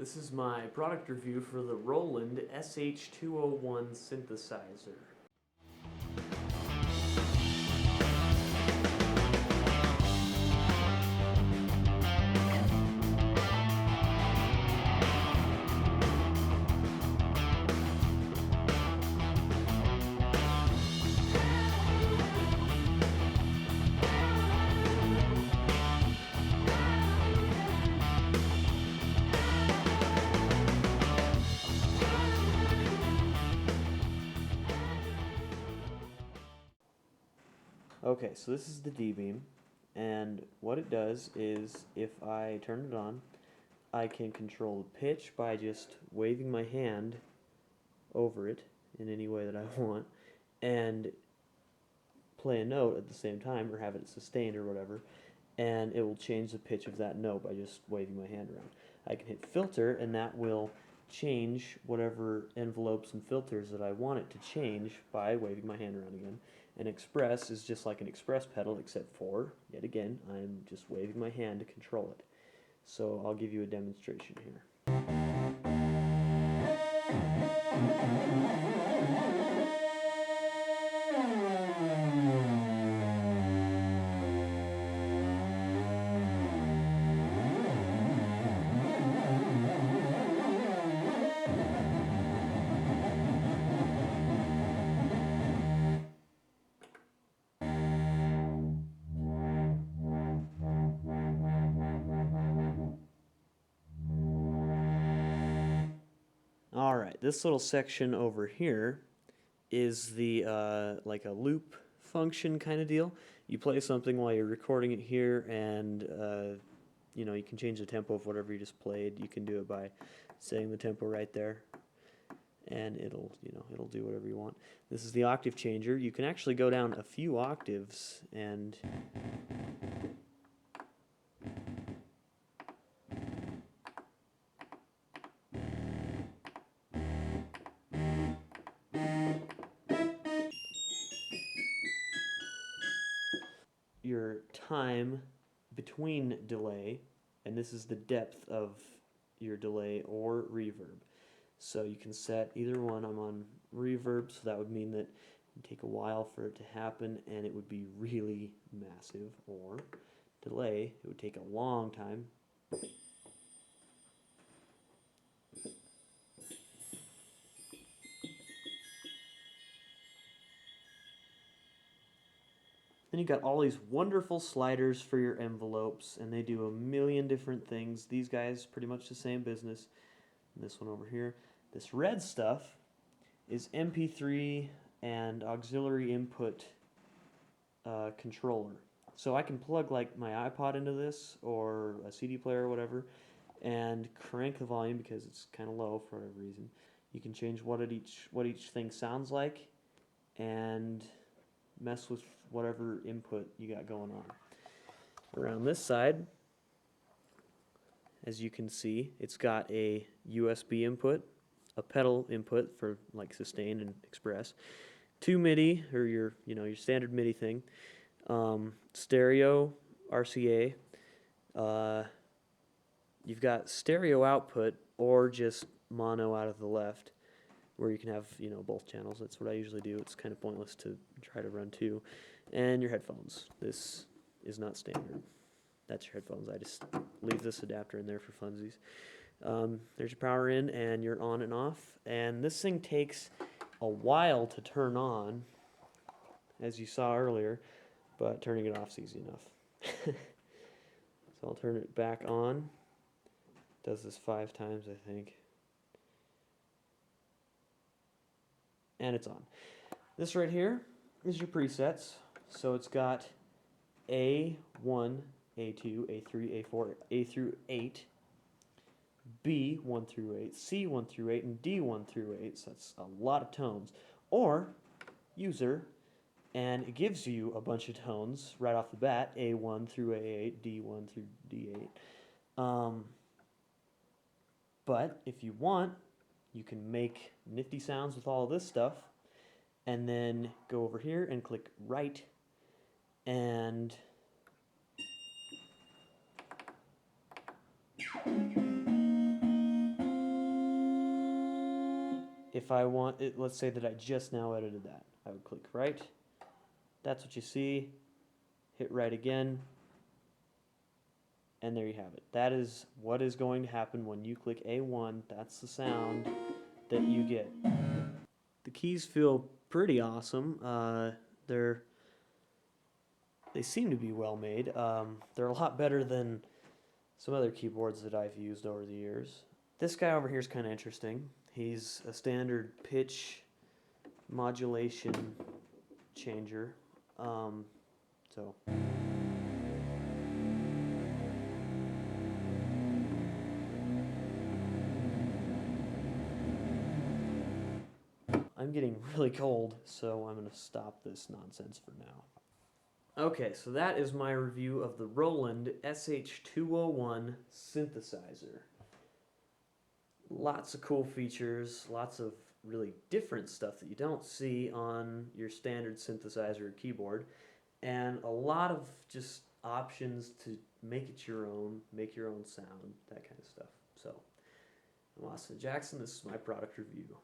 This is my product review for the Roland SH-201 synthesizer. Okay, so this is the D-beam, and what it does is if I turn it on, I can control the pitch by just waving my hand over it in any way that I want, and play a note at the same time, or have it sustained or whatever, and it will change the pitch of that note by just waving my hand around. I can hit filter, and that will change whatever envelopes and filters that I want it to change by waving my hand around again. And express is just like an express pedal, except for, yet again, I'm just waving my hand to control it. So I'll give you a demonstration here. Alright, this little section over here is the like a loop function kind of deal. You play something while you're recording it here, and you know, you can change the tempo of whatever you just played. You can do it by setting the tempo right there, and it'll do whatever you want. This is the octave changer. You can actually go down a few octaves and your time between delay, and this is the depth of your delay or reverb. So you can set either one. I'm on reverb, so that would mean that it would take a while for it to happen and it would be really massive, or delay, it would take a long time. Then you got all these wonderful sliders for your envelopes, and they do a million different things. These guys, pretty much the same business. And this one over here. This red stuff is MP3 and auxiliary input controller. So I can plug like my iPod into this, or a CD player or whatever, and crank the volume because it's kind of low for whatever reason. You can change what each thing sounds like, and mess with whatever input you got going on. Around this side, as you can see, it's got a USB input, a pedal input for like sustain and express, 2 MIDI, or your standard MIDI thing, stereo, RCA. You've got stereo output or just mono out of the left, where you can have both channels. That's what I usually do. It's kind of pointless to try to run two. And your headphones. This is not standard. That's your headphones. I just leave this adapter in there for funsies. There's your power in and your on and off. And this thing takes a while to turn on, as you saw earlier, but turning it off is easy enough. So I'll turn it back on. Does this 5 times, I think. And it's on. This right here is your presets. So it's got A1, A2, A3, A4, A through 8, B 1 through 8, C 1 through 8, and D 1 through 8. So that's a lot of tones. Or user, and it gives you a bunch of tones right off the bat, A1 through A8, D1 through D8. But if you want, you can make nifty sounds with all of this stuff, and then go over here and click right, and if I want it, let's say that I just now edited that. I would click right. That's what you see. Hit right again. And there you have it. That is what is going to happen when you click A1. That's the sound that you get. The keys feel pretty awesome. They seem to be well made. They're a lot better than some other keyboards that I've used over the years. This guy over here is kind of interesting. He's a standard pitch modulation changer. So I'm getting really cold, so I'm going to stop this nonsense for now. Okay, so that is my review of the Roland SH-201 synthesizer. Lots of cool features, lots of really different stuff that you don't see on your standard synthesizer or keyboard, and a lot of just options to make it your own, make your own sound, that kind of stuff. So, I'm Austin Jackson, this is my product review.